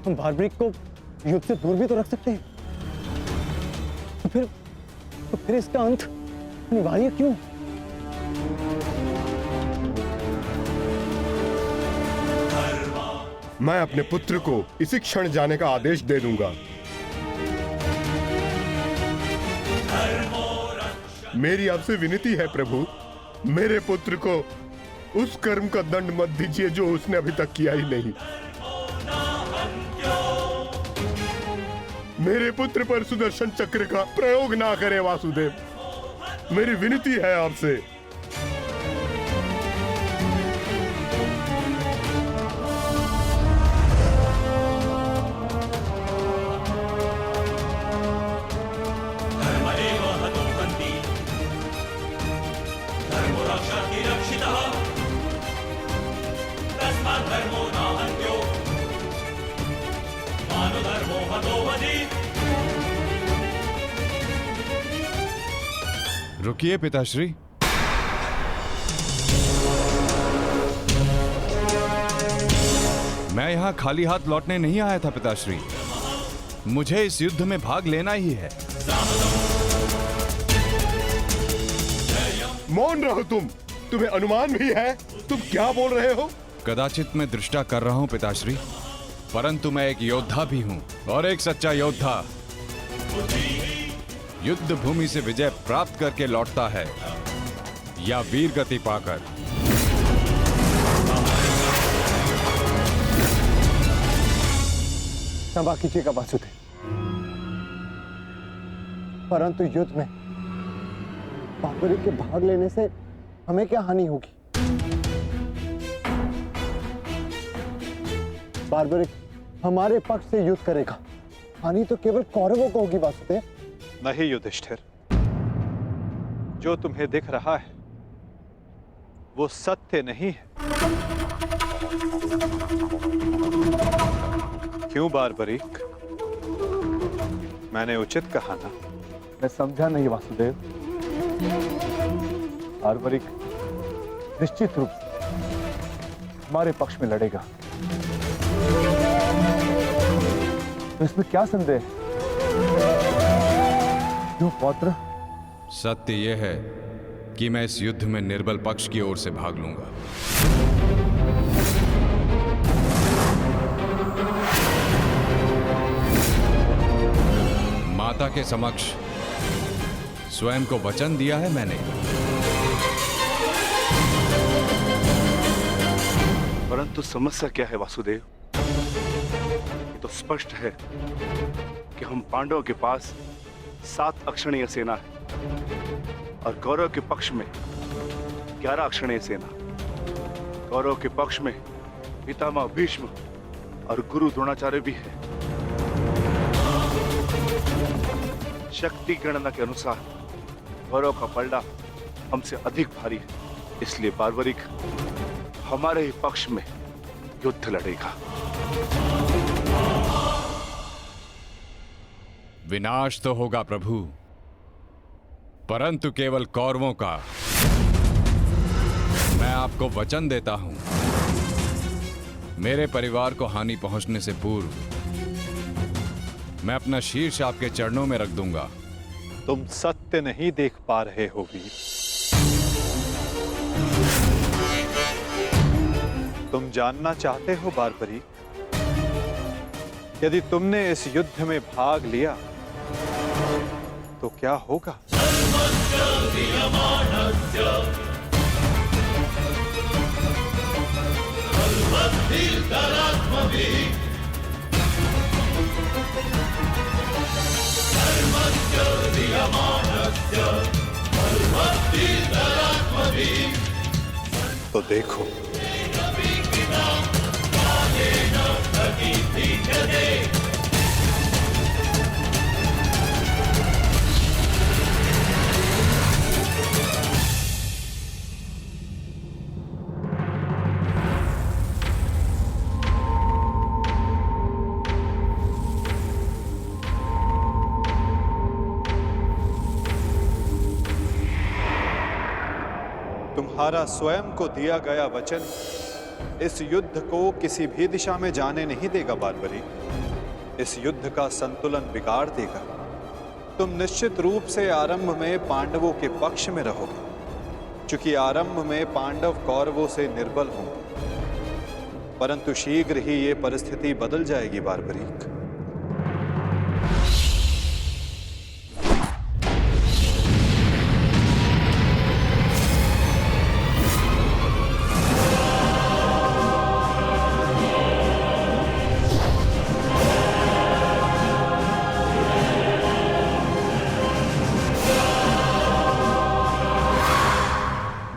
हम बार्बरिक को युद्ध से दूर भी तो रख सकते हैं। तो फिर इसका अंत अनिवार्य क्यों? मैं अपने पुत्र को इसी क्षण जाने का आदेश दे दूंगा। मेरी आपसे विनती है प्रभु, मेरे पुत्र को उस कर्म का दंड मत दीजिए जो उसने अभी तक किया ही नहीं। मेरे पुत्र पर सुदर्शन चक्र का प्रयोग ना करे वासुदेव, मेरी विनती है आपसे। रुकिए पिताश्री। मैं यहां खाली हाथ लौटने नहीं आया था पिताश्री, मुझे इस युद्ध में भाग लेना ही है। मौन रहो तुम, तुम्हें अनुमान भी है तुम क्या बोल रहे हो? कदाचित मैं दृष्टा कर रहा हूं पिताश्री, परंतु मैं एक योद्धा भी हूं, और एक सच्चा योद्धा युद्ध भूमि से विजय प्राप्त करके लौटता है या वीर गति पाकर। क्षमा कीजिएगा वासुदेव, परंतु युद्ध में बार्बरिक के भाग लेने से हमें क्या हानि होगी? बार्बरिक हमारे पक्ष से युद्ध करेगा, हानि तो केवल कौरवों को होगी वासुदेव। नहीं युधिष्ठिर, जो तुम्हें दिख रहा है वो सत्य नहीं है। क्यों बार्बरिक, मैंने उचित कहा ना? मैं समझा नहीं वासुदेव। बार्बरिक निश्चित रूप से हमारे पक्ष में लड़ेगा, तो इसमें क्या संदेह है? क्यों पौत्र? सत्य यह है कि मैं इस युद्ध में निर्बल पक्ष की ओर से भाग लूंगा। माता के समक्ष स्वयं को वचन दिया है मैंने। परंतु समस्या क्या है वासुदेव? ये तो स्पष्ट है कि हम पांडवों के पास 7 अक्षणीय सेना है और कौरव के पक्ष में 11 अक्षणीय सेना। कौरव के पक्ष में पितामह भीष्म और गुरु द्रोणाचार्य भी है। शक्ति गणना के अनुसार कौरव का पलड़ा हमसे अधिक भारी है, इसलिए बार्बरिक हमारे ही पक्ष में युद्ध लड़ेगा। विनाश तो होगा प्रभु, परंतु केवल कौरवों का। मैं आपको वचन देता हूं, मेरे परिवार को हानि पहुंचने से पूर्व मैं अपना शीर्ष आपके चरणों में रख दूंगा। तुम सत्य नहीं देख पा रहे हो वीर। तुम जानना चाहते हो बार्बरिक, यदि तुमने इस युद्ध में भाग लिया तो क्या होगा? तो देखो, तुम्हारा स्वयं को दिया गया वचन इस युद्ध को किसी भी दिशा में जाने नहीं देगा बार्बरिक। इस युद्ध का संतुलन बिगाड़ देगा, तुम निश्चित रूप से आरंभ में पांडवों के पक्ष में रहोगे, क्योंकि आरंभ में पांडव कौरवों से निर्बल होंगे। परंतु शीघ्र ही ये परिस्थिति बदल जाएगी बारबरीक।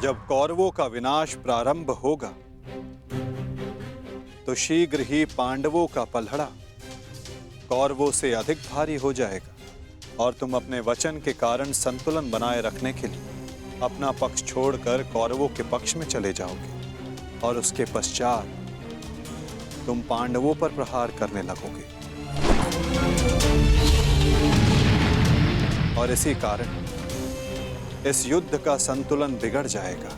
जब कौरवों का विनाश प्रारंभ होगा तो शीघ्र ही पांडवों का पलड़ा कौरवों से अधिक भारी हो जाएगा और तुम अपने वचन के कारण संतुलन बनाए रखने के लिए अपना पक्ष छोड़कर कौरवों के पक्ष में चले जाओगे और उसके पश्चात तुम पांडवों पर प्रहार करने लगोगे। और इसी कारण इस युद्ध का संतुलन बिगड़ जाएगा।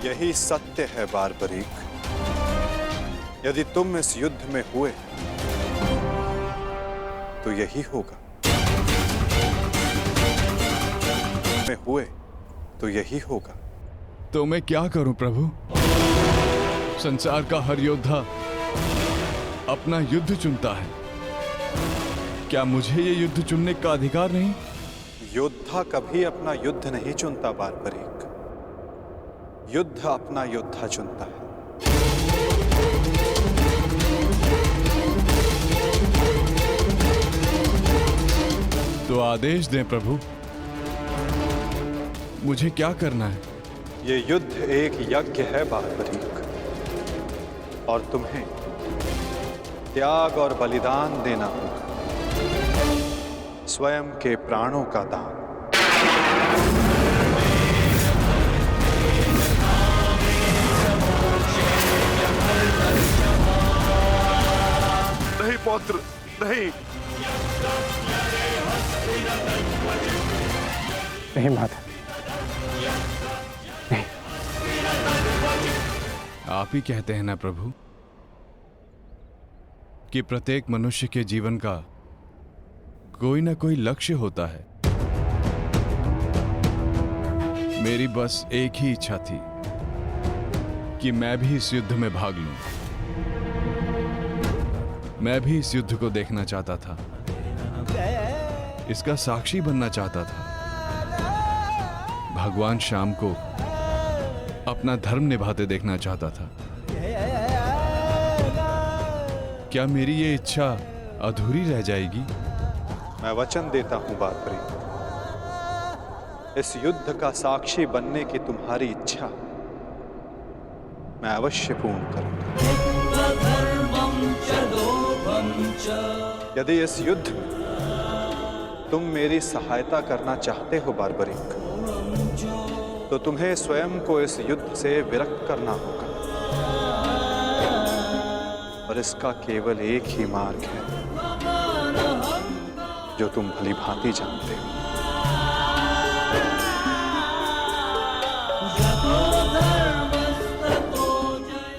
यही सत्य है बारबरीक। यदि तुम इस युद्ध में हुए तो यही होगा, में हुए तो यही होगा। तो मैं क्या करूं प्रभु? संसार का हर योद्धा अपना युद्ध चुनता है, क्या मुझे ये युद्ध चुनने का अधिकार नहीं? योद्धा कभी अपना युद्ध नहीं चुनता बारबरीक, युद्ध अपना योद्धा चुनता है। तो आदेश दें प्रभु, मुझे क्या करना है? ये युद्ध एक यज्ञ है बारबरीक, और तुम्हें त्याग और बलिदान देना होगा, स्वयं के प्राणों का दान। नहीं पौत्र, नहीं। नहीं माता, नहीं। आप ही कहते हैं ना प्रभु कि प्रत्येक मनुष्य के जीवन का कोई ना कोई लक्ष्य होता है। मेरी बस एक ही इच्छा थी कि मैं भी इस युद्ध में भाग लूं। मैं भी इस युद्ध को देखना चाहता था, इसका साक्षी बनना चाहता था। भगवान श्याम को अपना धर्म निभाते देखना चाहता था। क्या मेरी ये इच्छा अधूरी रह जाएगी? मैं वचन देता हूं बारबरीक, इस युद्ध का साक्षी बनने की तुम्हारी इच्छा मैं अवश्य पूर्ण करूंगा। यदि इस युद्ध में तुम मेरी सहायता करना चाहते हो बारबरीक, तो तुम्हें स्वयं को इस युद्ध से विरक्त करना होगा, और इसका केवल एक ही मार्ग है जो तुम भली भांति जानते हो।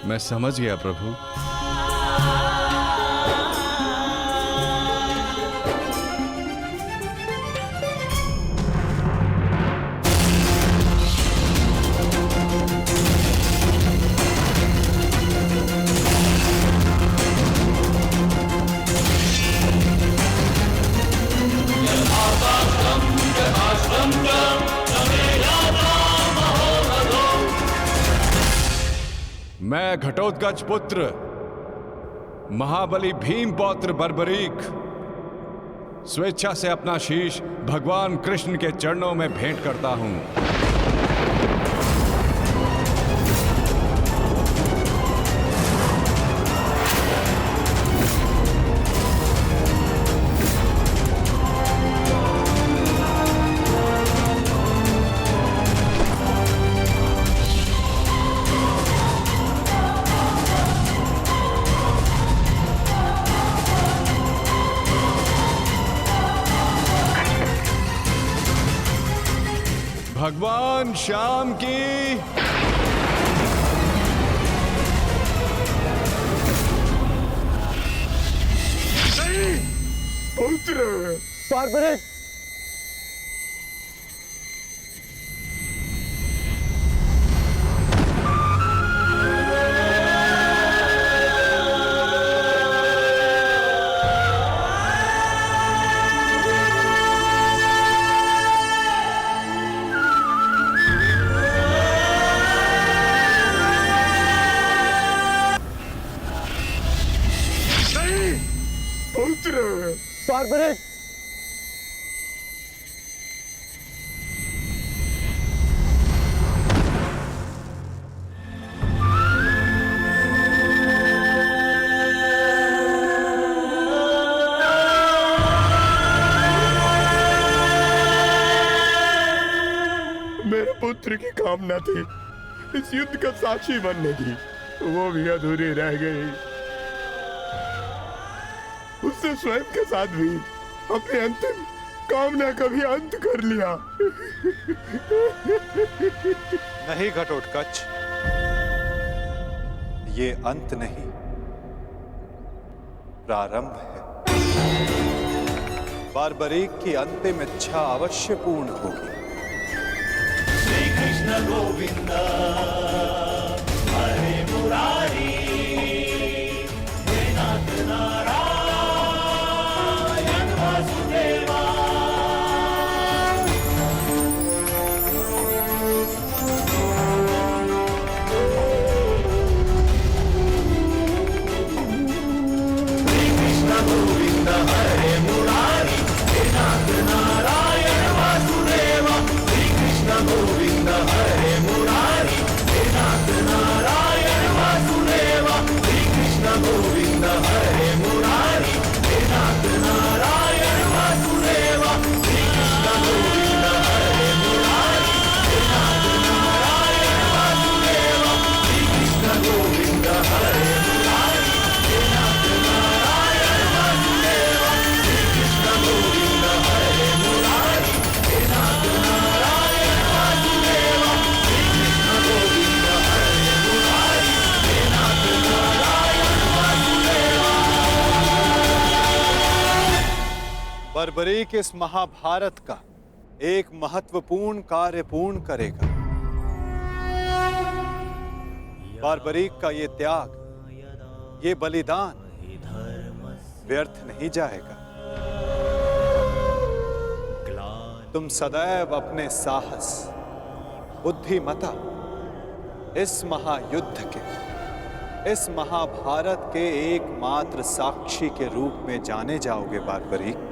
मैं समझ गया प्रभु। मैं घटोत्कच पुत्र महाबली भीम पौत्र बर्बरीक स्वेच्छा से अपना शीश भगवान कृष्ण के चरणों में भेंट करता हूं। भगवान श्याम की पुत्र। बार्बरिक, पुत्र। बार्बरिक, मेरे पुत्र की कामना थी इस युद्ध का साक्षी बनने की, वो भी अधूरी रह गई। उसने स्वयं के साथ भी अपनी अंतिम कामना का भी अंत कर लिया। नहीं घटोत्कच, ये अंत नहीं, प्रारंभ है। बार्बरीक की अंतिम इच्छा अवश्य पूर्ण होगी। श्री कृष्ण गोविंद हरे मुरारी, हे नाथ नारायण वासुदेवा। श्री कृष्ण गोविंद हरे मुरारी, हे नाथ नारायण वासुदेवा। श्री कृष्ण गोविंद हरे मुरारी, हे नाथ नारायण वासुदेवा। श्री कृष्ण गोविंद हरे मुरारी, हे नाथ नारायण वासुदेवा। श्री कृष्ण गोविंद हरे मुरारी, हे नाथ नारायण वासुदेवा। श्री कृष्ण गोविंद हरे मुरारी, हे नाथ नारायण वासुदेवा। श्री कृष्ण गोविंद हरे मुरारी, हे नाथ नारायण वासुदेवा। श्री कृष्ण गोविंद हरे मुरारी, हे नाथ नारायण वासुदेवा। बार्बरीक इस महाभारत का एक महत्वपूर्ण कार्य पूर्ण करेगा। बार्बरीक का ये त्याग, ये बलिदान व्यर्थ नहीं जाएगा। तुम सदैव अपने साहस, बुद्धिमता, इस महायुद्ध के, इस महाभारत के एकमात्र साक्षी के रूप में जाने जाओगे बार्बरीक।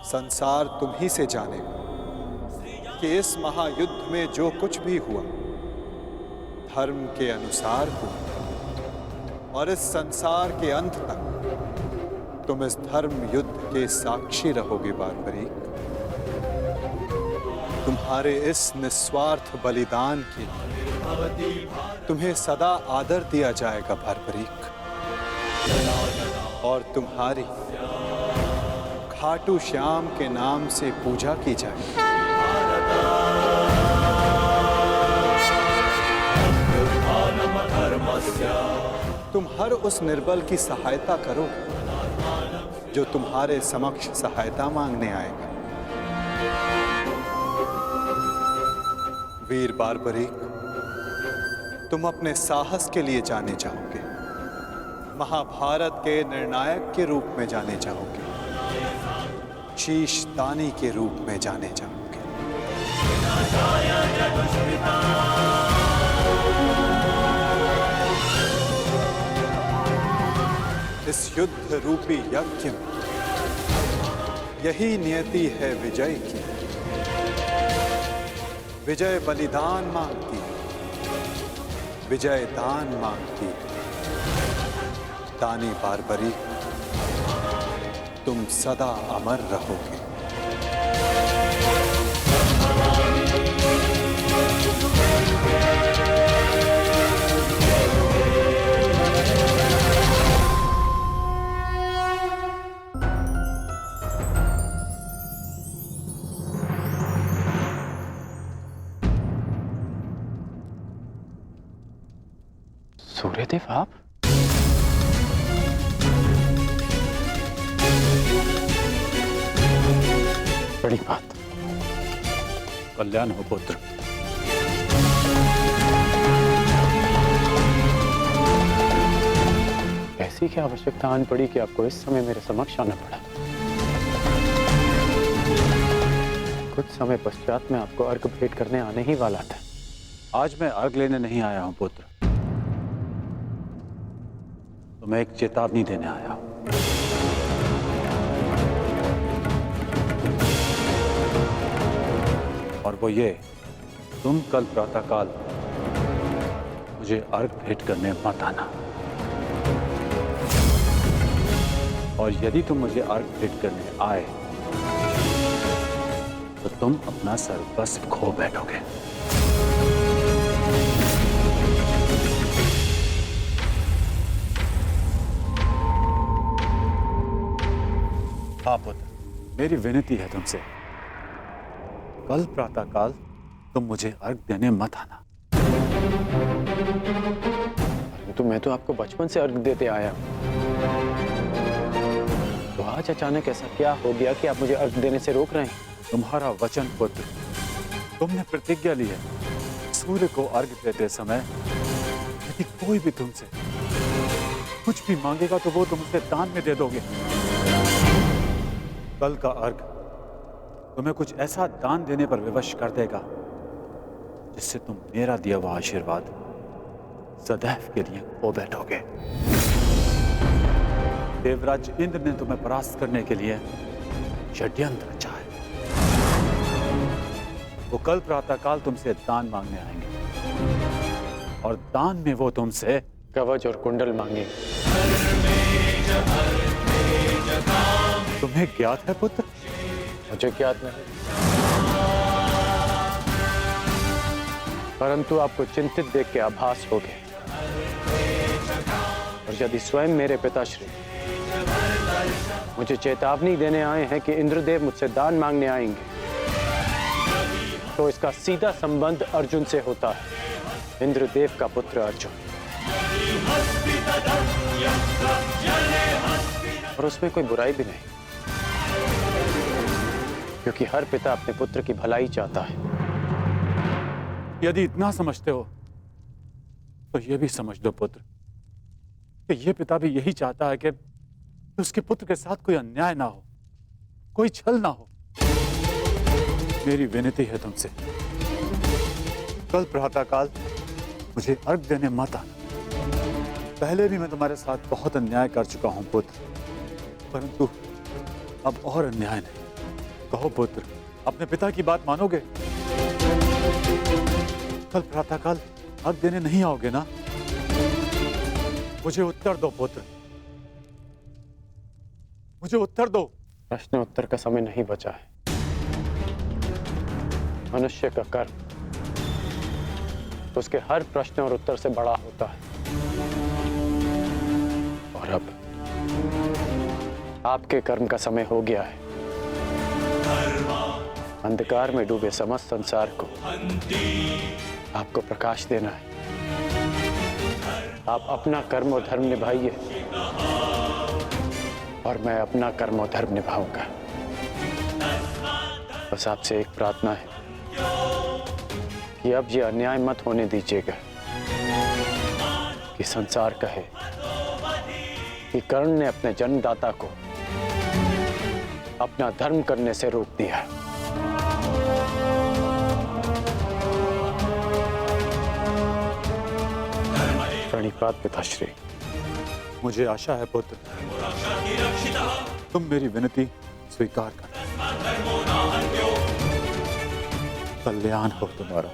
संसार तुम ही से जानेगा कि इस महायुद्ध में जो कुछ भी हुआ धर्म के अनुसार हुआ, और इस संसार के अंत तक तुम इस धर्म युद्ध के साक्षी रहोगे बार्बरीक। तुम्हारे इस निस्वार्थ बलिदान के लिए तुम्हें सदा आदर दिया जाएगा बार्बरीक, और तुम्हारी खाटू श्याम के नाम से पूजा की जाएगी। तुम हर उस निर्बल की सहायता करो जो तुम्हारे समक्ष सहायता मांगने आएगा। वीर बार्बरीक, तुम अपने साहस के लिए जाने जाओगे, महाभारत के निर्णायक के रूप में जाने जाओगे, शीशदानी के रूप में जाने जाओगे। इस युद्ध रूपी यज्ञ में यही नियति है विजय की। विजय बलिदान मांगती है, विजय दान मांगती है। दानी बारबरी, तुम सदा अमर रहोगे। सूर्यदेव आप? बड़ी बात। कल्याण हो पुत्र। ऐसी क्या आवश्यकता आन पड़ी कि आपको इस समय मेरे समक्ष आना पड़ा? कुछ समय पश्चात मैं आपको अर्घ भेंट करने आने ही वाला था। आज मैं अर्घ लेने नहीं आया हूं पुत्र, तो मैं एक चेतावनी देने आया हूं। और वो ये, तुम कल प्रातःकाल मुझे अर्घ भेंट करने मत आना। और यदि तुम मुझे अर्घ भेंट करने आए तो तुम अपना सर्वस्व खो बैठोगे। हाँ पुत्र, मेरी विनती है तुमसे, कल प्रातःकाल तुम मुझे अर्घ देने मत आना। तो मैं तो आपको बचपन से अर्घ देते आया हूं। तो आज अचानक ऐसा क्या हो गया कि आप मुझे अर्घ देने से रोक रहे हैं? तुम्हारा वचन पुत्र, तुमने प्रतिज्ञा ली है, सूर्य को अर्घ देते समय यदि कोई भी तुमसे कुछ भी मांगेगा तो वो तुम उसे दान में दे दोगे। कल का अर्घ तुम्हें कुछ ऐसा दान देने पर विवश कर देगा जिससे तुम मेरा दिया हुआ आशीर्वाद सदैव के लिए खो बैठोगे। देवराज इंद्र ने तुम्हें परास्त करने के लिए षड्यंत्र रचा है। वो कल प्रातःकाल तुमसे दान मांगने आएंगे और दान में वो तुमसे कवच और कुंडल मांगे। तुम्हें ज्ञात है पुत्र? मुझे ज्ञात नहीं, परंतु आपको चिंतित देख के आभास हो गया। और यदि स्वयं मेरे पिताश्री मुझे चेतावनी देने आए हैं कि इंद्रदेव मुझसे दान मांगने आएंगे, तो इसका सीधा संबंध अर्जुन से होता है। इंद्रदेव का पुत्र अर्जुन, और उसमें कोई बुराई भी नहीं, क्योंकि हर पिता अपने पुत्र की भलाई चाहता है। यदि इतना समझते हो तो यह भी समझ लो पुत्र कि यह पिता भी यही चाहता है कि उसके पुत्र के साथ कोई अन्याय ना हो, कोई छल ना हो। मेरी विनती है तुमसे, कल प्रातःकाल मुझे अर्घ देने मत आना। पहले भी मैं तुम्हारे साथ बहुत अन्याय कर चुका हूं पुत्र, परंतु अब और अन्याय नहीं। कहो पुत्र, अपने पिता की बात मानोगे? कल प्रातःकाल अर्घ देने नहीं आओगे ना? मुझे उत्तर दो पुत्र, मुझे उत्तर दो। प्रश्न उत्तर का समय नहीं बचा है। मनुष्य का कर्म उसके हर प्रश्न और उत्तर से बड़ा होता है। और अब आपके कर्म का समय हो गया है। अंधकार में डूबे समस्त संसार को आपको प्रकाश देना है। आप अपना कर्म और धर्म निभाइए और मैं अपना कर्म और धर्म निभाऊंगा। बस आपसे एक प्रार्थना है कि अब ये अन्याय मत होने दीजिएगा कि संसार कहे कि कर्ण ने अपने जन्मदाता को अपना धर्म करने से रोक दिया। प्रणिपात पिताश्री, मुझे आशा है पुत्र, तुम मेरी विनती स्वीकार कर। कल्याण हो तुम्हारा।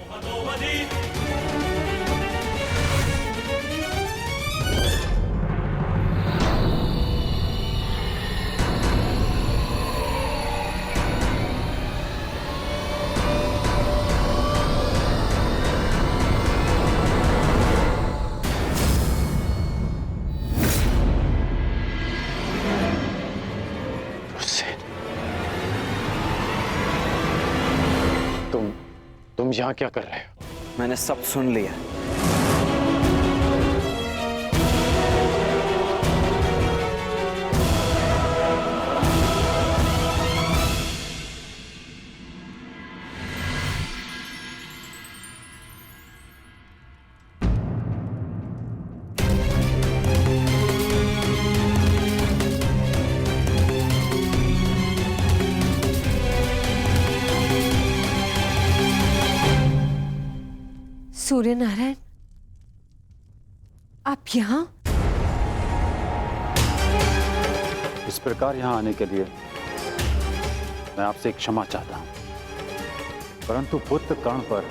तुम यहाँ क्या कर रहे हो? मैंने सब सुन लिया। सूर्य नारायण, आप यहाँ? इस प्रकार यहाँ आने के लिए मैं आपसे क्षमा चाहता हूँ, परंतु पुत्र कर्ण पर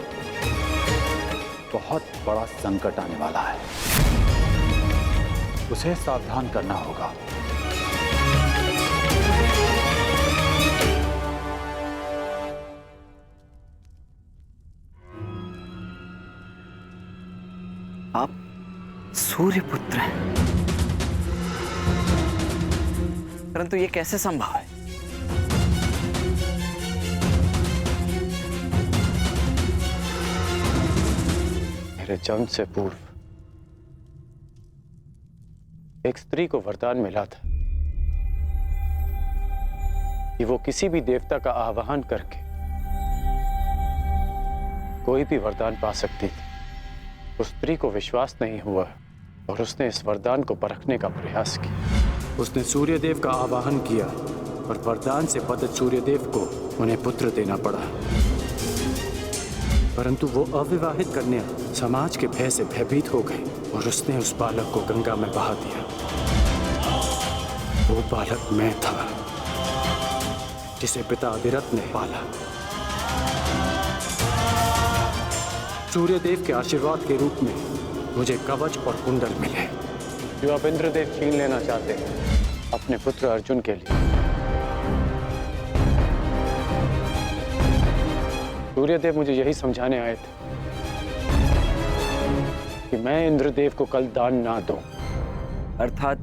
बहुत बड़ा संकट आने वाला है। उसे सावधान करना होगा। आप सूर्यपुत्र हैं, परंतु ये कैसे संभव है? मेरे जन्म से पूर्व एक स्त्री को वरदान मिला था कि वो किसी भी देवता का आवाहन करके कोई भी वरदान पा सकती थी। उस स्त्री को विश्वास नहीं हुआ और उसने इस वरदान को परखने का प्रयास किया। उसने सूर्यदेव का आवाहन किया और वरदान से बद्ध सूर्यदेव को उन्हें पुत्र देना पड़ा, परंतु वो अविवाहित कन्या समाज के भय से भयभीत हो गई और उसने उस बालक को गंगा में बहा दिया। वो बालक मैं था, जिसे पिता अधिरथ ने पाला। सूर्यदेव के आशीर्वाद के रूप में मुझे कवच और कुंडल मिले, जो अब इंद्रदेव छीन लेना चाहते हैं अपने पुत्र अर्जुन के लिए। सूर्यदेव मुझे यही समझाने आए थे कि मैं इंद्रदेव को कल दान ना दूं। अर्थात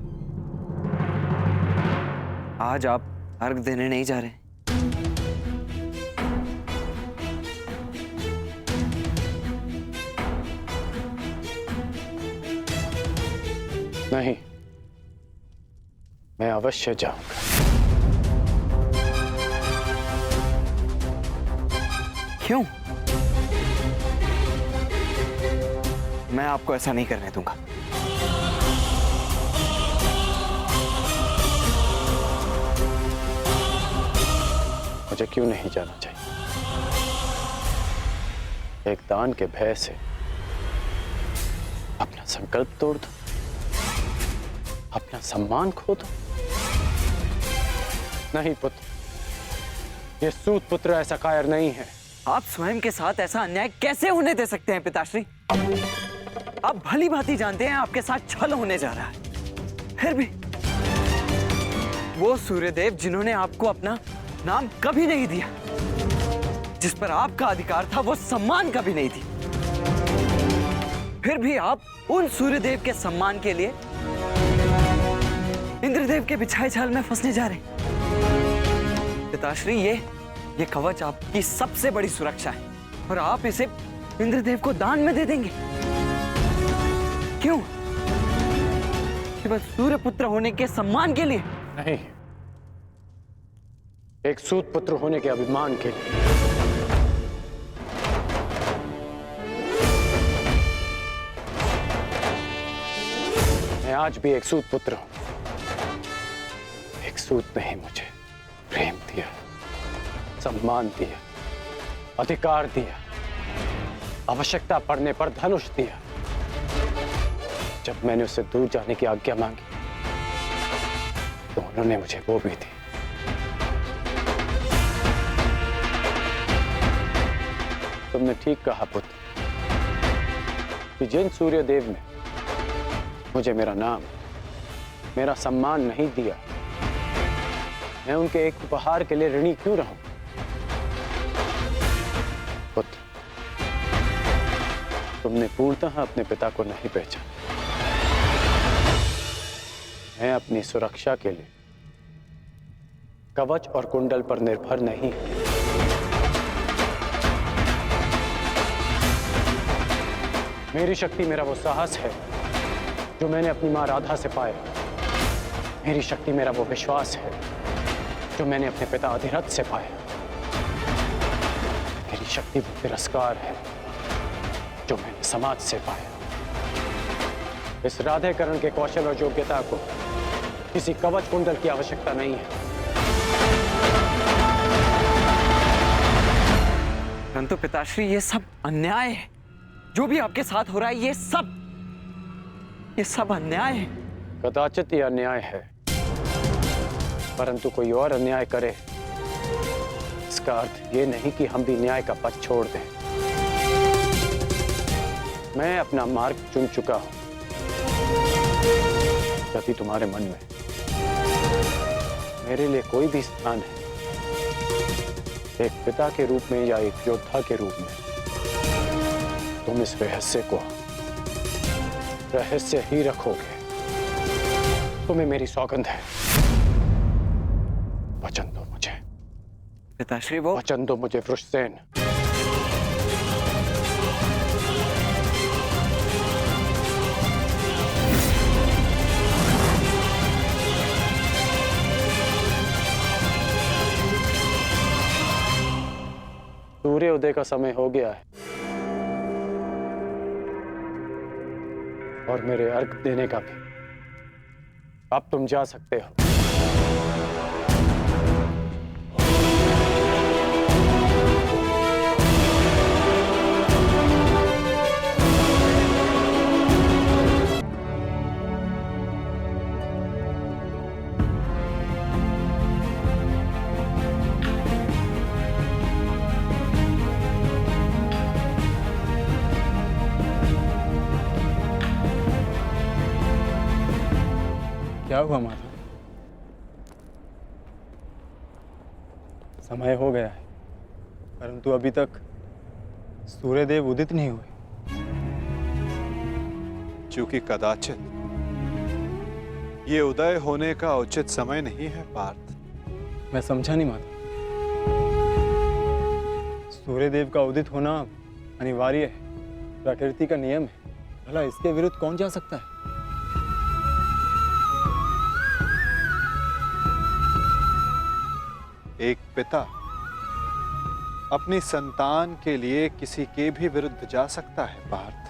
आज आप अर्घ देने नहीं जा रहे? नहीं, मैं अवश्य जाऊंगा। क्यों? मैं आपको ऐसा नहीं करने दूंगा। मुझे क्यों नहीं जाना चाहिए? एक दान के भय से अपना संकल्प तोड़ दो, अपना सम्मान खो दो? नहीं पुत्र, ये सूत पुत्र ऐसा कायर नहीं है। आप स्वयं के साथ ऐसा अन्याय कैसे होने दे सकते हैं पिताश्री? आप भली भांति जानते हैं आपके साथ छल होने जा रहा है। फिर भी वो सूर्यदेव जिन्होंने आपको अपना नाम कभी नहीं दिया, जिस पर आपका अधिकार था, वो सम्मान कभी नहीं दी, फिर भी आप उन सूर्यदेव के सम्मान के लिए इंद्रदेव के बिछाए जाल में फंसने जा रहे हैं। पिताश्री, ये कवच आपकी सबसे बड़ी सुरक्षा है और आप इसे इंद्रदेव को दान में दे देंगे। क्यों? केवल सूर्यपुत्र होने के सम्मान के लिए? नहीं, एक सूत पुत्र होने के अभिमान के लिए। मैं आज भी एक सूत पुत्र हूं। एक सूत ने ही मुझे प्रेम दिया, सम्मान दिया, अधिकार दिया, आवश्यकता पड़ने पर धनुष दिया। जब मैंने उससे दूर जाने की आज्ञा मांगी उन्होंने मुझे वो भी दी। तुमने ठीक कहा पुत्र कि जिन सूर्यदेव ने मुझे मेरा नाम, मेरा सम्मान नहीं दिया, मैं उनके एक उपहार के लिए ऋणी क्यों रहूं? पुत्र, तुमने पूर्णतः अपने पिता को नहीं पहचाना। मैं अपनी सुरक्षा के लिए कवच और कुंडल पर निर्भर नहीं हूं। मेरी शक्ति मेरा वो साहस है जो मैंने अपनी मां राधा से पाया। मेरी शक्ति मेरा वो विश्वास है जो मैंने अपने पिता अधिरथ से पाया। मेरी शक्ति वो तिरस्कार है जो मैंने समाज से पाया। इस राधेकरण के कौशल और योग्यता को किसी कवच कुंडल की आवश्यकता नहीं है। परंतु पिताश्री, ये सब अन्याय है। जो भी आपके साथ हो रहा है, ये सब अन्याय है। कदाचित ये अन्याय है, परंतु कोई और अन्याय करे, इसका अर्थ ये नहीं कि हम भी न्याय का पथ छोड़ दें। मैं अपना मार्ग चुन चुका हूं। यदि तुम्हारे मन में मेरे लिए कोई भी स्थान है, एक पिता के रूप में या एक योद्धा के रूप में, तुम इस रहस्य को रहस्य ही रखोगे। तुम्हें मेरी सौगंध है। वचन दो मुझे पिताश्री। वो वचन दो मुझे वृषसेन। सूर्योदय का समय हो गया है और मेरे अर्घ देने का भी। अब तुम जा सकते हो। क्या हुआ माता? समय हो गया है, परंतु अभी तक सूर्यदेव उदित नहीं हुए। क्योंकि कदाचित ये उदय होने का उचित समय नहीं है पार्थ। मैं समझा नहीं माता। सूर्यदेव का उदित होना अनिवार्य है, प्रकृति का नियम है। भला इसके विरुद्ध कौन जा सकता है? एक पिता अपनी संतान के लिए किसी के भी विरुद्ध जा सकता है पार्थ।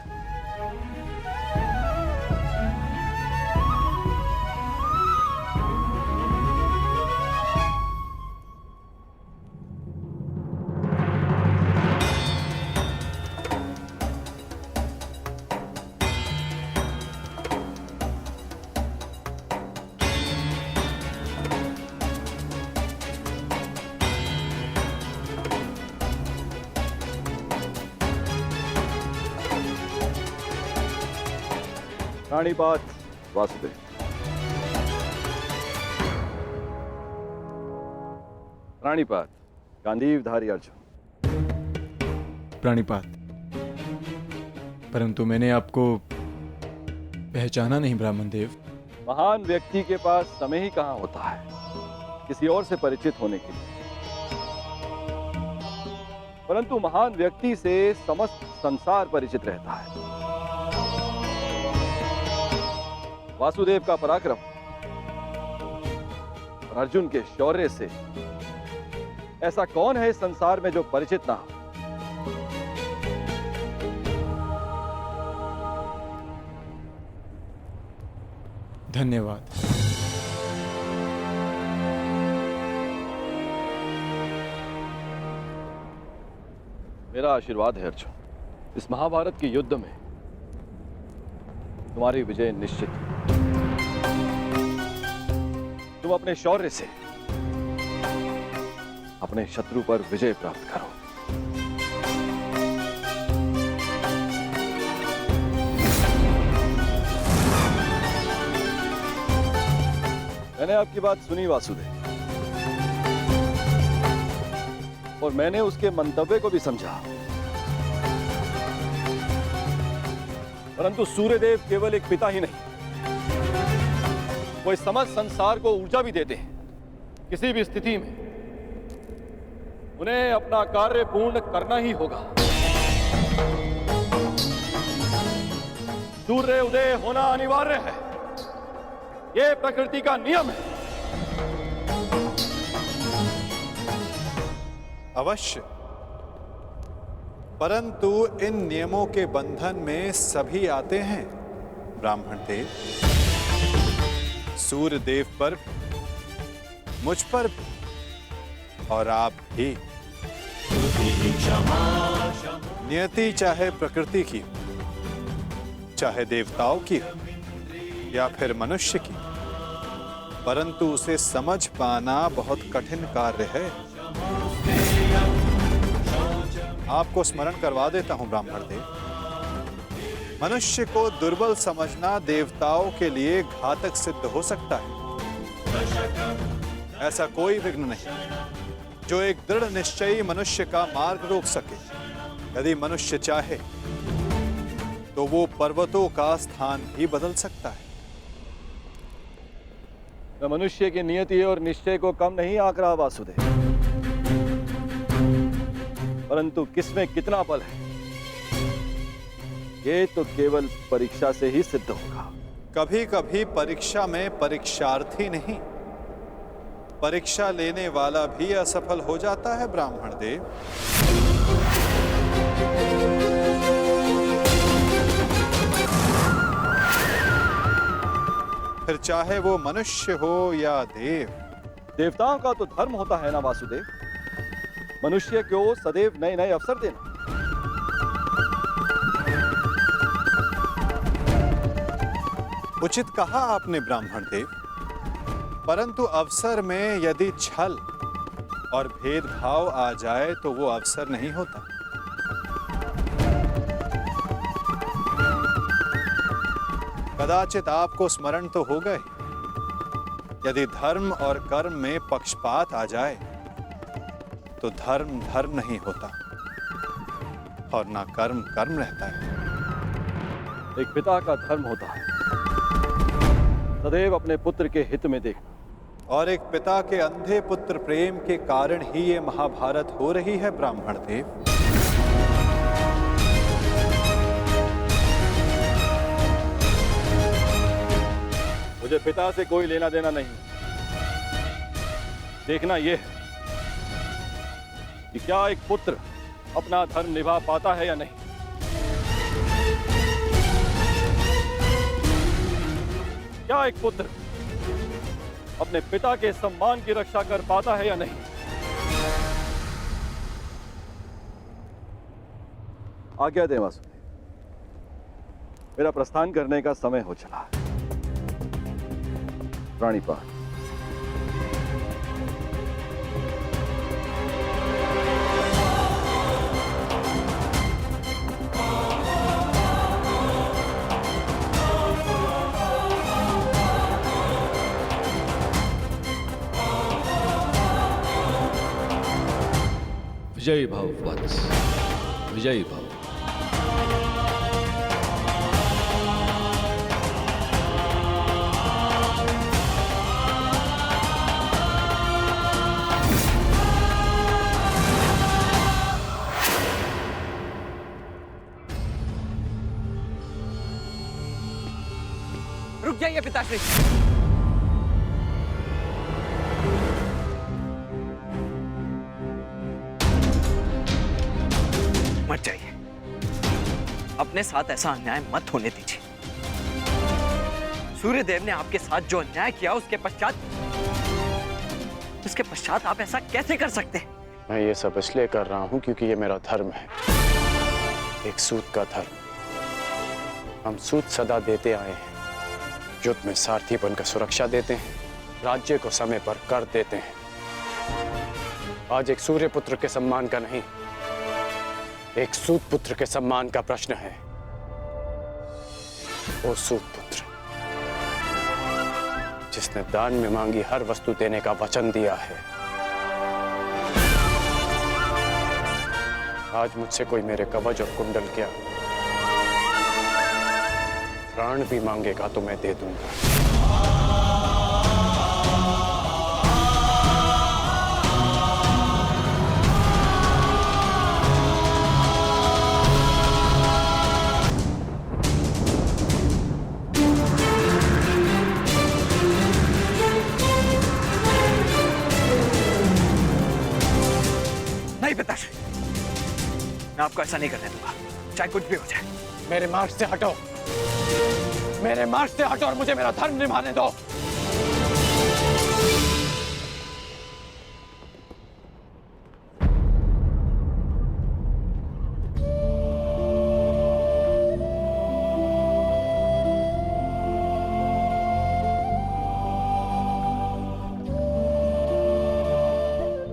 प्राणिपात वासुदेव। प्राणिपात गांधीवधारी अर्जुन। प्राणिपात, परंतु मैंने आपको पहचाना नहीं ब्राह्मण देव। महान व्यक्ति के पास समय ही कहाँ होता है किसी और से परिचित होने के लिए, परंतु महान व्यक्ति से समस्त संसार परिचित रहता है। वासुदेव का पराक्रम और अर्जुन के शौर्य से ऐसा कौन है इस संसार में जो परिचित ना हो। धन्यवाद। मेरा आशीर्वाद है अर्जुन, इस महाभारत के युद्ध में तुम्हारी विजय निश्चित है। तुम अपने शौर्य से अपने शत्रु पर विजय प्राप्त करो। मैंने आपकी बात सुनी वासुदेव, और मैंने उसके मंतव्य को भी समझा, परंतु सूर्यदेव केवल एक पिता ही नहीं, वो इस समस्त संसार को ऊर्जा भी देते हैं। किसी भी स्थिति में उन्हें अपना कार्य पूर्ण करना ही होगा। सूर्य उदय होना अनिवार्य है, यह प्रकृति का नियम है। अवश्य, परंतु इन नियमों के बंधन में सभी आते हैं ब्राह्मण देव, सूर्य देव पर, मुझ पर और आप भी। नियति चाहे प्रकृति की, चाहे देवताओं की या फिर मनुष्य की, परंतु उसे समझ पाना बहुत कठिन कार्य है। आपको स्मरण करवा देता हूं ब्राह्मण देव, मनुष्य को दुर्बल समझना देवताओं के लिए घातक सिद्ध हो सकता है। ऐसा कोई विघ्न नहीं जो एक दृढ़ निश्चयी मनुष्य का मार्ग रोक सके। यदि मनुष्य चाहे तो वो पर्वतों का स्थान भी बदल सकता है। मैं मनुष्य की नियति और निश्चय को कम नहीं आंक रहा वासुदेव, परंतु किसमें कितना बल है ये तो केवल परीक्षा से ही सिद्ध होगा। कभी कभी परीक्षा में परीक्षार्थी नहीं, परीक्षा लेने वाला भी असफल हो जाता है ब्राह्मण देव। फिर चाहे वो मनुष्य हो या देव। देवताओं का तो धर्म होता है ना वासुदेव, मनुष्य को सदैव नए नए अवसर देना। उचित कहा आपने ब्राह्मण देव, परंतु अवसर में यदि छल और भेदभाव आ जाए तो वो अवसर नहीं होता। कदाचित आपको स्मरण तो होगा ही, यदि धर्म और कर्म में पक्षपात आ जाए तो धर्म धर्म नहीं होता और ना कर्म कर्म रहता है। एक पिता का धर्म होता है सदैव अपने पुत्र के हित में देखना, और एक पिता के अंधे पुत्र प्रेम के कारण ही ये महाभारत हो रही है ब्राह्मण देव। मुझे पिता से कोई लेना देना नहीं, देखना यह है कि क्या एक पुत्र अपना धर्म निभा पाता है या नहीं। क्या एक पुत्र अपने पिता के सम्मान की रक्षा कर पाता है या नहीं। आज्ञा दें वासुदेव, मेरा प्रस्थान करने का समय हो चला है। प्राणीपाठ। विजयी भव वत्स, विजयी भव। रुक जाइए पिताश्री। मत जाइए, अपने साथ ऐसा अन्याय मत होने दीजिए। सूर्यदेव ने आपके साथ जो अन्याय किया उसके पश्चात आप ऐसा कैसे कर सकते हैं? मैं ये सब इसलिए कर रहा हूं क्योंकि ये मेरा धर्म है, एक सूत का धर्म। हम सूत सदा देते आए हैं, युद्ध में सारथी बनकर सुरक्षा देते हैं, राज्य को समय पर कर देते हैं। आज एक सूर्य पुत्र के सम्मान का नहीं, एक सूत पुत्र के सम्मान का प्रश्न है। वो सूत पुत्र जिसने दान में मांगी हर वस्तु देने का वचन दिया है, आज मुझसे कोई मेरे कवच और कुंडल क्या, प्राण भी मांगेगा तो मैं दे दूंगा। नहीं पिताश्री, मैं आपको ऐसा नहीं करने दूंगा, चाहे कुछ भी हो जाए। मेरे मार्ग से हटो, मेरे मार्ग से हटो और मुझे मेरा धर्म निभाने दो।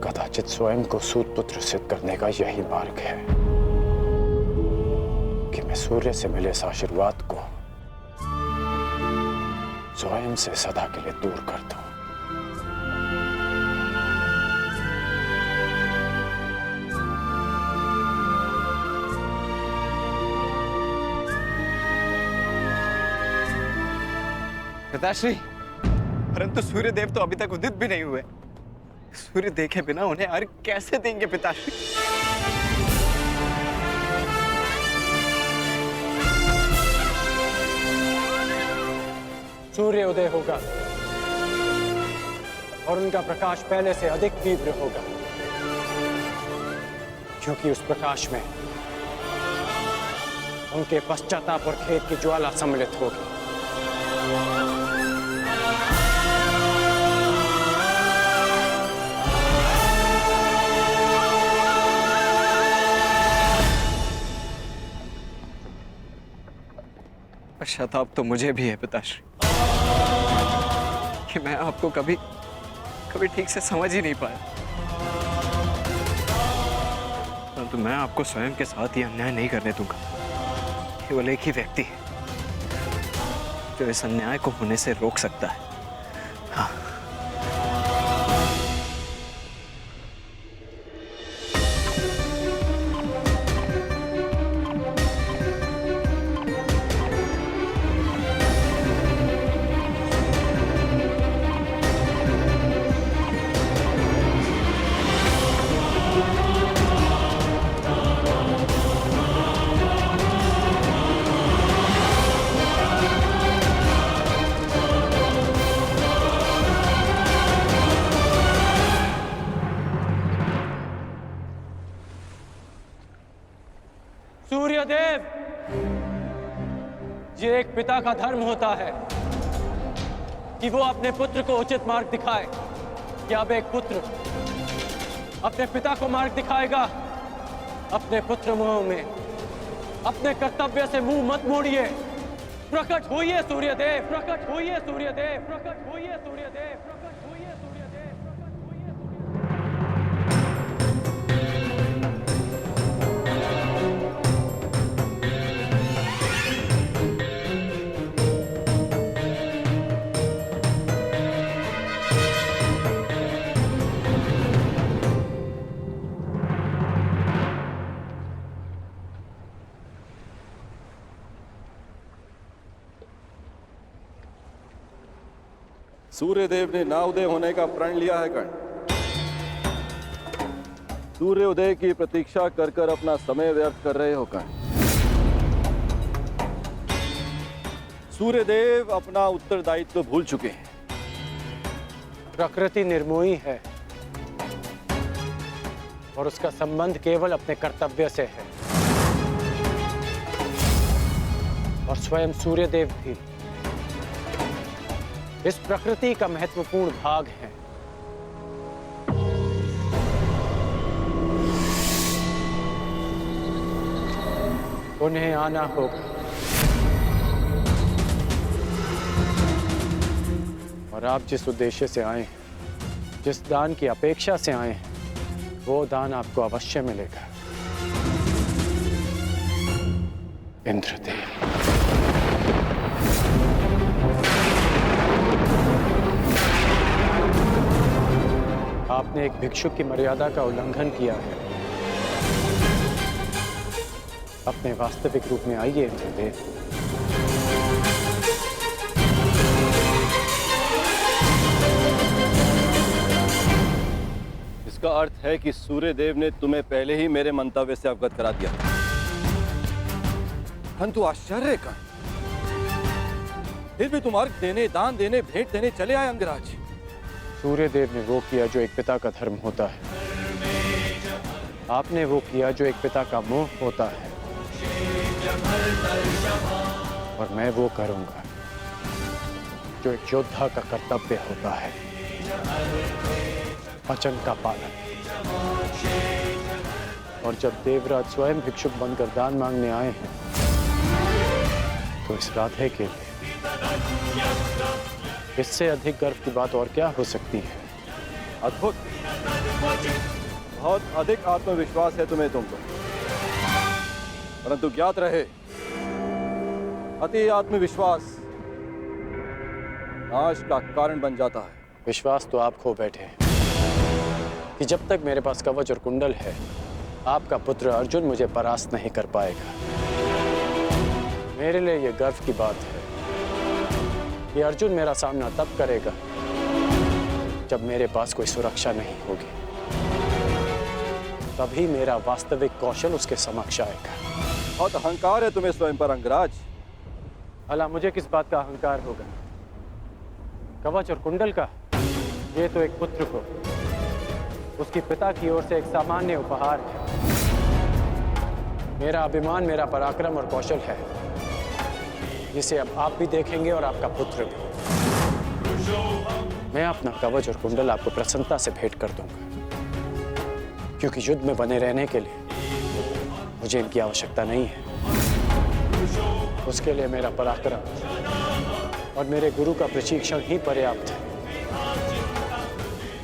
कदाचित स्वयं को सूत पुत्र सिद्ध करने का यही मार्ग है कि मैं सूर्य से मिले इस आशीर्वाद को स्वयं से सदा के लिए दूर कर दूं। पिताश्री, परंतु सूर्य देव तो अभी तक उदित भी नहीं हुए। सूर्य देखे बिना उन्हें अर्घ कैसे देंगे पिताश्री? सूर्य उदय होगा और उनका प्रकाश पहले से अधिक तीव्र होगा, क्योंकि उस प्रकाश में उनके पश्चाताप और खेद की ज्वाला सम्मिलित होगी। पश्चाताप तो मुझे भी है पिताश्री कि मैं आपको कभी ठीक से समझ ही नहीं पाया। परंतु मैं आपको स्वयं के साथ ये अन्याय नहीं करने दूंगा। केवल एक ही व्यक्ति है जो इस अन्याय को होने से रोक सकता है। हाँ, सूर्यदेव, ये एक पिता का धर्म होता है कि वो अपने पुत्र को उचित मार्ग दिखाए। क्या अब एक पुत्र अपने पिता को मार्ग दिखाएगा? अपने पुत्र मुंह में अपने कर्तव्य से मुंह मत मोड़िए। प्रकट होइए सूर्यदेव, प्रकट होइए सूर्यदेव, प्रकट होइए सूर्यदेव, प्रकट होइए सूर्यदेव, प्रकट होइए सूर्यदेव ने ना उदय होने का प्रण लिया है कर्ण। सूर्य उदय की प्रतीक्षा कर कर अपना समय व्यर्थ कर रहे हो कर्ण। सूर्यदेव अपना उत्तरदायित्व भूल चुके हैं। प्रकृति निर्मोही है और उसका संबंध केवल अपने कर्तव्य से है, और स्वयं सूर्यदेव भी इस प्रकृति का महत्वपूर्ण भाग है। उन्हें आना होगा और और आप जिस उद्देश्य से आए हैं, जिस दान की अपेक्षा से आए हैं, वो दान आपको अवश्य मिलेगा। इंद्रदेव। आपने एक भिक्षुक की मर्यादा का उल्लंघन किया है। अपने वास्तविक रूप में आइए इंद्रदेव। इसका अर्थ है कि सूर्यदेव ने तुम्हें पहले ही मेरे मंतव्य से अवगत करा दिया। परंतु आश्चर्य का, फिर भी तुम अर्घ देने, दान देने, भेंट देने चले आए अंगराज। सूर्यदेव ने वो किया जो एक पिता का धर्म होता है। आपने वो किया जो एक पिता का मोह होता है। और मैं वो करूंगा जो एक योद्धा का कर्तव्य होता है, वचन का पालन। और जब देवराज स्वयं भिक्षुक बनकर दान मांगने आए हैं, तो इस राधे के लिए इससे अधिक गर्व की बात और क्या हो सकती है? अद्भुत, बहुत अधिक आत्मविश्वास है तुम्हें तुमको। परंतु ज्ञात रहे, अति आत्मविश्वास नाश का कारण बन जाता है। विश्वास तो आप खो बैठे हैं कि जब तक मेरे पास कवच और कुंडल है, आपका पुत्र अर्जुन मुझे परास्त नहीं कर पाएगा। मेरे लिए यह गर्व की बात है कि अर्जुन मेरा सामना तब करेगा जब मेरे पास कोई सुरक्षा नहीं होगी। तभी मेरा वास्तविक कौशल उसके समक्ष आएगा। बहुत अहंकार है तुम्हें स्वयं पर अंगराज। भला मुझे किस बात का अहंकार होगा? कवच और कुंडल का? ये तो एक पुत्र को उसके पिता की ओर से एक सामान्य उपहार है। मेरा अभिमान, मेरा पराक्रम और कौशल है, जिसे अब आप भी देखेंगे और आपका पुत्र भी। मैं अपना कवच और कुंडल आपको प्रसन्नता से भेंट कर दूंगा, क्योंकि युद्ध में बने रहने के लिए मुझे इनकी आवश्यकता नहीं है। उसके लिए मेरा पराक्रम और मेरे गुरु का प्रशिक्षण ही पर्याप्त है।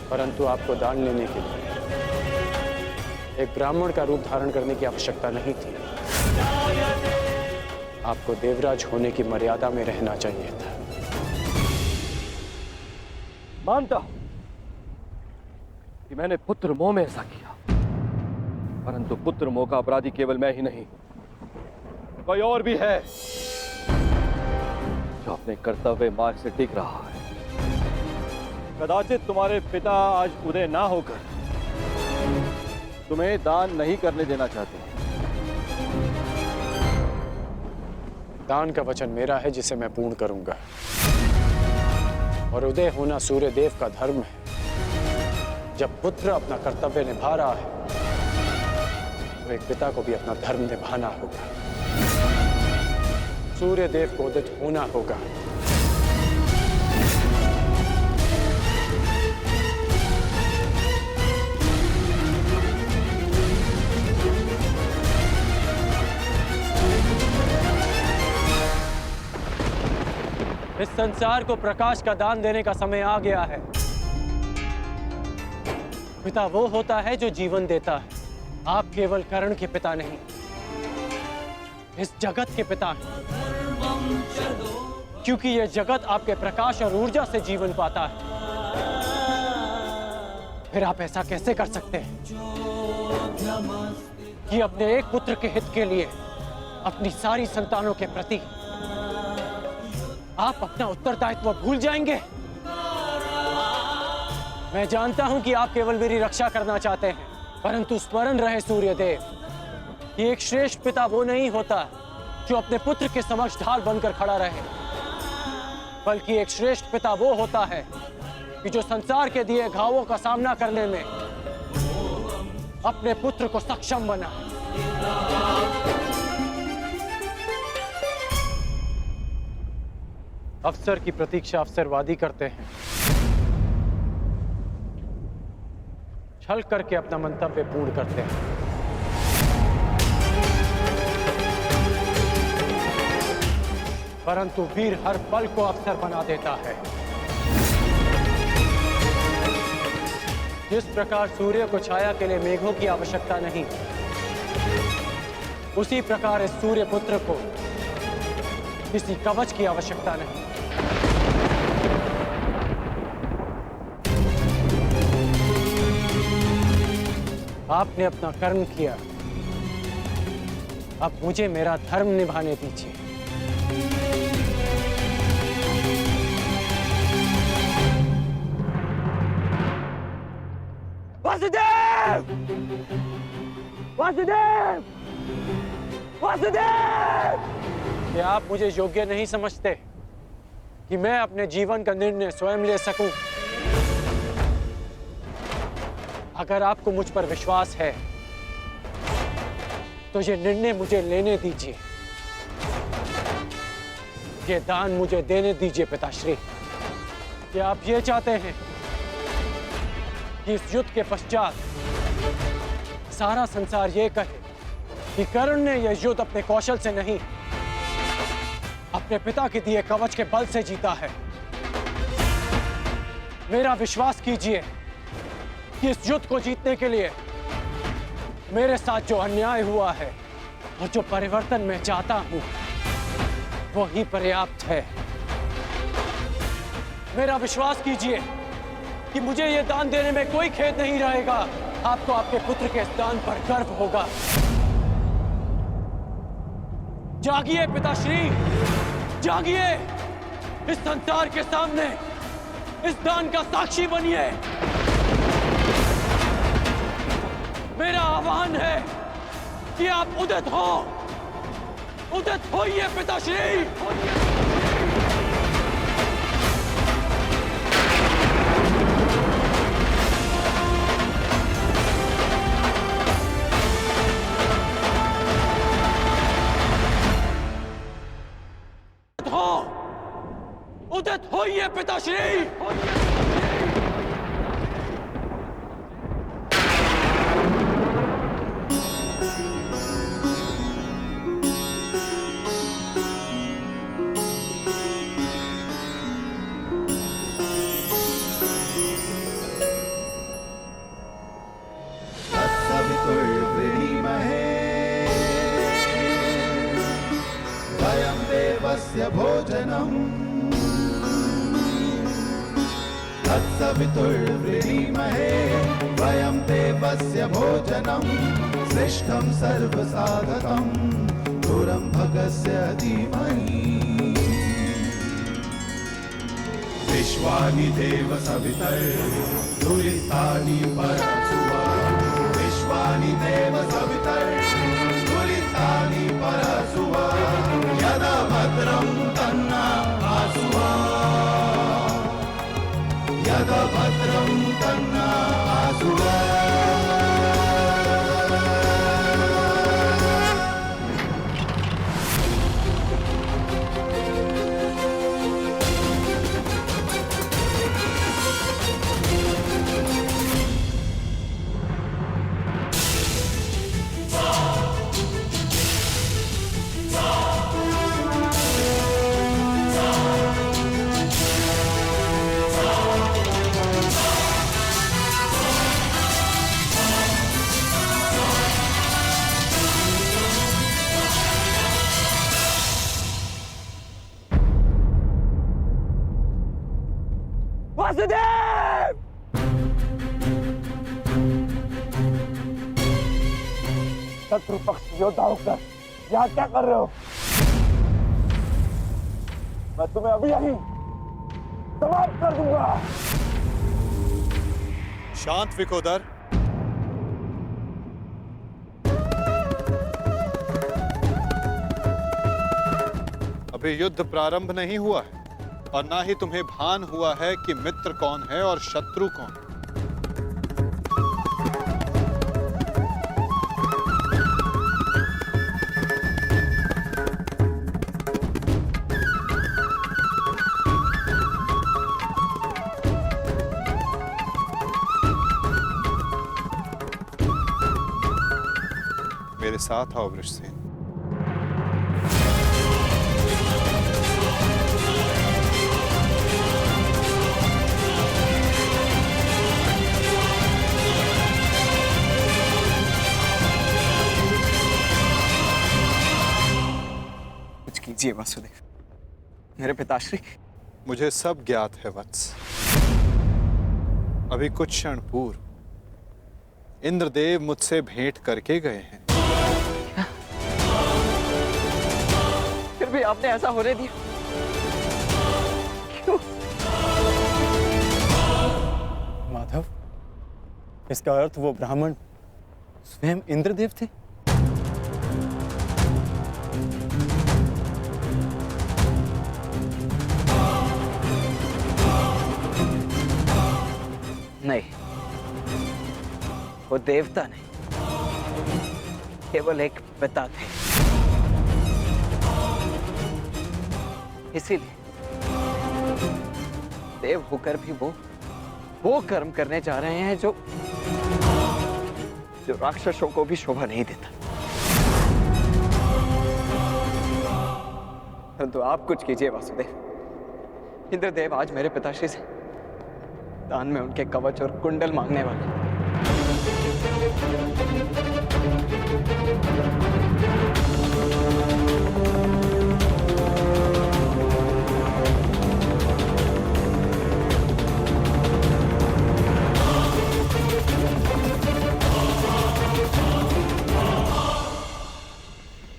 परंतु आपको दान लेने के लिए एक ब्राह्मण का रूप धारण करने की आवश्यकता नहीं थी। आपको देवराज होने की मर्यादा में रहना चाहिए था। मानता कि मैंने पुत्र मोह में ऐसा किया, परंतु पुत्र मोह का अपराधी केवल मैं ही नहीं, कोई और भी है जो अपने कर्तव्य मार्ग से टिक रहा है। कदाचित तुम्हारे पिता आज उदय ना होकर तुम्हें दान नहीं करने देना चाहते। दान का वचन मेरा है, जिसे मैं पूर्ण करूंगा। और उदय होना सूर्य देव का धर्म है। जब पुत्र अपना कर्तव्य निभा रहा है, तो एक पिता को भी अपना धर्म निभाना होगा। सूर्य देव को उदित होना होगा। इस संसार को प्रकाश का दान देने का समय आ गया है। पिता वो होता है जो जीवन देता है। आप केवल कर्ण के पिता नहीं, इस जगत के पिता हैं। क्योंकि यह जगत आपके प्रकाश और ऊर्जा से जीवन पाता है। फिर आप ऐसा कैसे कर सकते हैं कि अपने एक पुत्र के हित के लिए अपनी सारी संतानों के प्रति आप अपना उत्तरदायित्व भूल जाएंगे? मैं जानता हूं कि आप केवल मेरी रक्षा करना चाहते हैं, परंतु स्मरण रहे सूर्यदेव कि एक श्रेष्ठ पिता वो नहीं होता जो अपने पुत्र के समक्ष ढाल बनकर खड़ा रहे, बल्कि एक श्रेष्ठ पिता वो होता है कि जो संसार के दिए घावों का सामना करने में अपने पुत्र को सक्षम बना। अवसर की प्रतीक्षा अवसरवादी करते हैं, छल करके अपना मंतव्य पूर्ण करते हैं। परंतु वीर हर पल को अवसर बना देता है। जिस प्रकार सूर्य को छाया के लिए मेघों की आवश्यकता नहीं, उसी प्रकार इस सूर्य पुत्र को किसी कवच की आवश्यकता नहीं। आपने अपना कर्म किया, अब मुझे मेरा धर्म निभाने दीजिए। वासुदेव! वासुदेव! वासुदेव! क्या आप मुझे योग्य नहीं समझते कि मैं अपने जीवन का निर्णय स्वयं ले सकूं? अगर आपको मुझ पर विश्वास है तो ये निर्णय मुझे लेने दीजिए, ये दान मुझे देने दीजिए पिताश्री। क्या आप ये चाहते हैं कि इस युद्ध के पश्चात सारा संसार ये कहे कि कर्ण ने यह युद्ध अपने कौशल से नहीं, अपने पिता के दिए कवच के बल से जीता है? मेरा विश्वास कीजिए कि इस युद्ध को जीतने के लिए मेरे साथ जो अन्याय हुआ है और जो परिवर्तन मैं चाहता हूं वो ही पर्याप्त है। मेरा विश्वास कीजिए कि मुझे ये दान देने में कोई खेद नहीं रहेगा। आपको आपके पुत्र के इस दान पर गर्व होगा। जागिए पिताश्री, जागिए, इस संसार के सामने इस दान का साक्षी बनिए। मेरा आह्वान है कि आप उदित हो, उदित होइए पिताश्री। उदित होइए पिताश्री। वयं देवस्य भोजनम् तत्सवितुर्वृणीमहे वयं देवस्य भोजनम् श्रेष्ठं सर्वसाधकं दूरं भगस्य धीमहि विश्वानि देव सवितर्दुरितानि परशुवा विश्वानि देव सवितर्दुरितानि परशुवा यदा भद्रं तन्ना आसुवा यदा भद्रं तन्ना आसुवा। वासुदेव! शत्रु पक्ष योद्धा होकर यहाँ क्या कर रहे हो? मैं तुम्हें अभी यही समाप्त कर दूंगा। शांत विकोदर। अभी युद्ध प्रारंभ नहीं हुआ है और ना ही तुम्हें भान हुआ है कि मित्र कौन है और शत्रु कौन है। मेरे साथ आओ वृषसेन। कीजिए वासुदेव, मेरे पिताश्री। मुझे सब ज्ञात है वत्स। अभी कुछ क्षण पूर्व इंद्रदेव मुझसे भेंट करके गए हैं। फिर भी आपने ऐसा होने दिया क्यों? माधव, इसका अर्थ वो ब्राह्मण स्वयं इंद्रदेव थे? नहीं, वो देवता नहीं, केवल एक पिता थे। इसीलिए देव होकर भी वो कर्म करने जा रहे हैं जो राक्षसों को भी शोभा नहीं देता। परंतु आप कुछ कीजिए वासुदेव। इंद्रदेव आज मेरे पिताश्री से दान में उनके कवच और कुंडल मांगने वाले।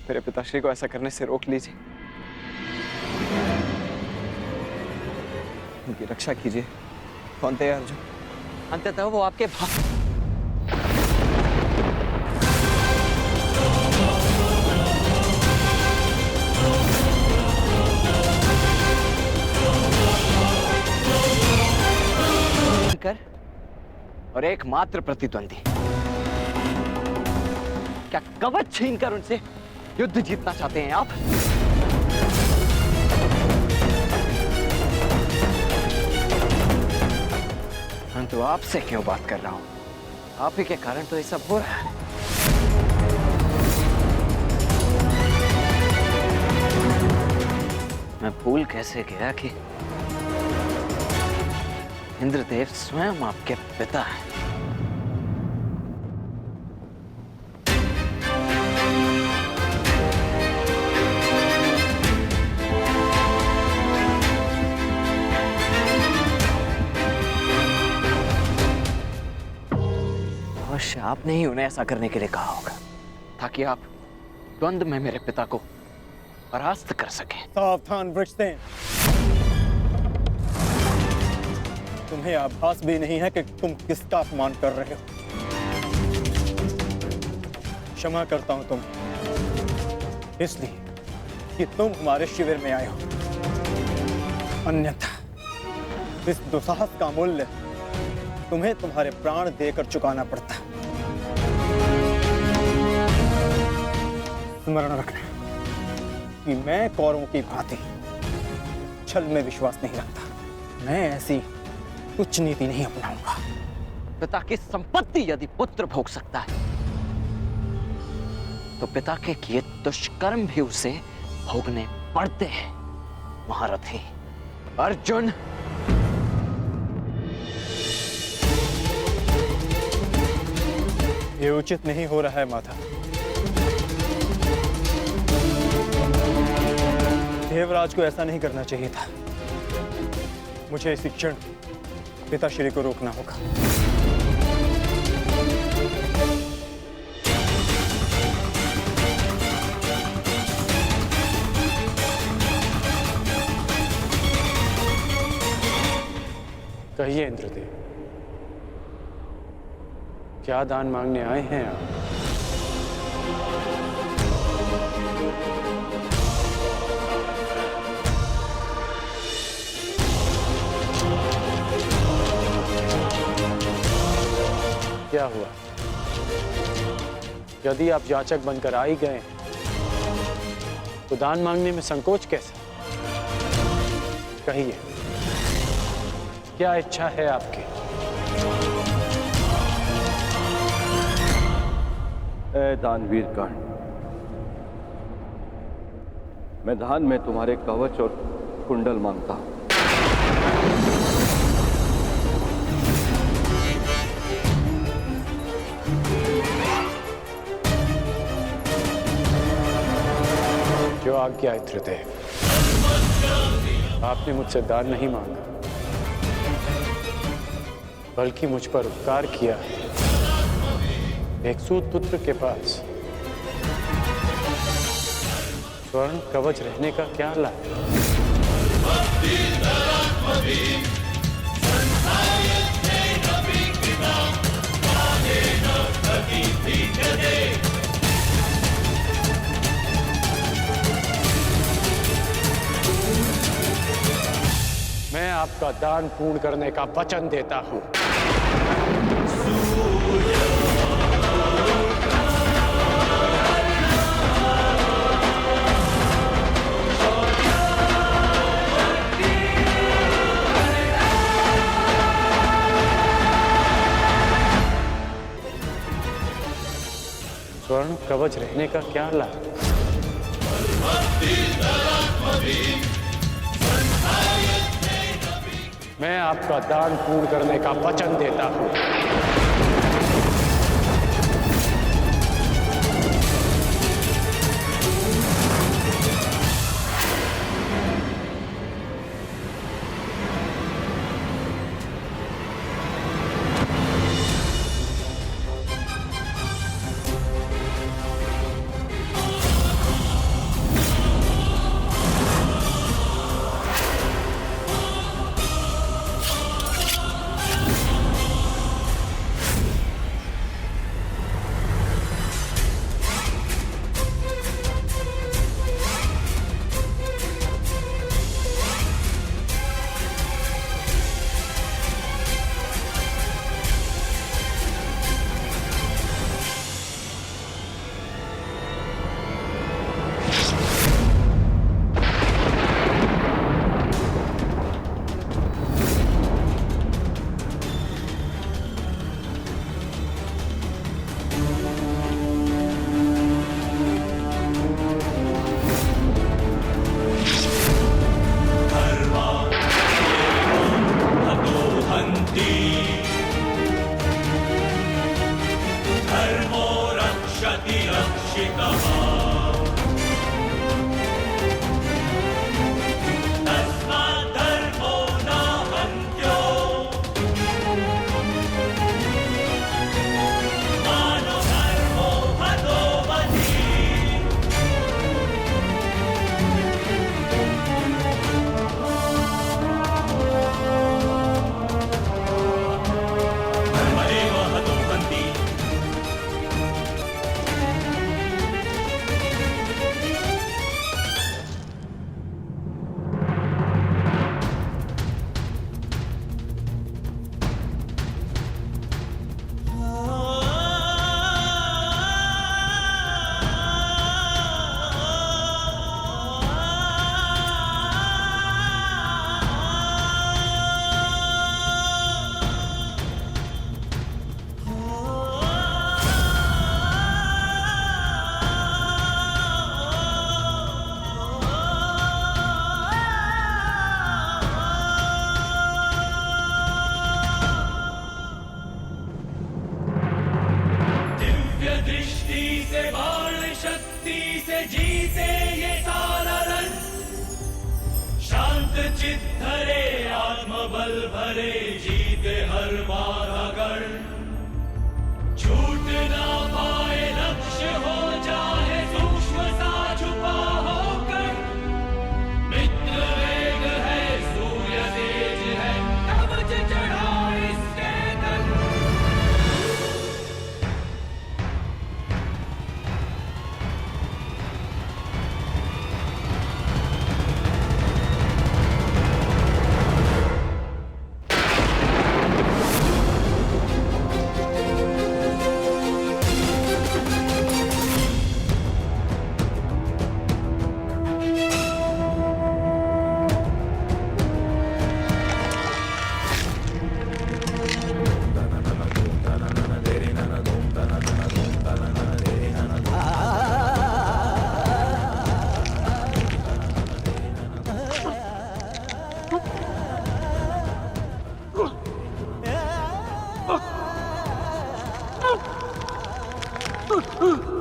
मेरे पिताश्री को ऐसा करने से रोक लीजिए, उनकी रक्षा कीजिए। कौन थे अर्जुन? अंततः वो आपके कर और एकमात्र प्रतिद्वंदी। क्या कवच छीनकर उनसे युद्ध जीतना चाहते हैं आप? परंतु आपसे क्यों बात कर रहा हूं? आप ही के कारण तो ये सब हो रहा है। मैं भूल कैसे गया कि इंद्रदेव स्वयं आपके पिता हैं। अवश्य आपने ही उन्हें ऐसा करने के लिए कहा होगा, ताकि आप द्वंद्व में मेरे पिता को परास्त कर सकें। सावधान वृक्षसेन, तुम्हें आभास भी नहीं है कि तुम किसका अपमान कर रहे हो। क्षमा करता हूं तुम्हें, इसलिए कि तुम हमारे शिविर में आए हो। अन्यथा इस दुस्साहस का मूल्य तुम्हें तुम्हारे प्राण देकर चुकाना पड़ता। स्मरण रखना कि मैं कौरवों की भांति छल में विश्वास नहीं रखता। मैं ऐसी कुछ नीति नहीं अपनाऊंगा। पिता की संपत्ति यदि पुत्र भोग सकता है, तो पिता के किए दुष्कर्म भी उसे भोगने पड़ते हैं। महारथी अर्जुन, ये उचित नहीं हो रहा है माता। देवराज को ऐसा नहीं करना चाहिए था। मुझे इसी क्षण पिताश्री को रोकना होगा। कहिए इंद्रदेव, क्या दान मांगने आए हैं आप? क्या हुआ? यदि आप याचक बनकर आ ही गए तो दान मांगने में संकोच कैसा? कहिए, क्या इच्छा है आपकी? ए दानवीर कर्ण, मैं दान में तुम्हारे कवच और कुंडल मांगता हूं। जो आज्ञा इंद्रदेव। आपने मुझसे दान नहीं मांगा, बल्कि मुझ पर उपकार किया है। एक सूत पुत्र के पास स्वर्ण कवच रहने का क्या लाभ? मैं आपका दान पूर्ण करने का वचन देता हूं। स्वर्ण कवच रहने का क्या लाभ? मैं आपका दान पूर्ण करने का वचन देता हूं। Oh!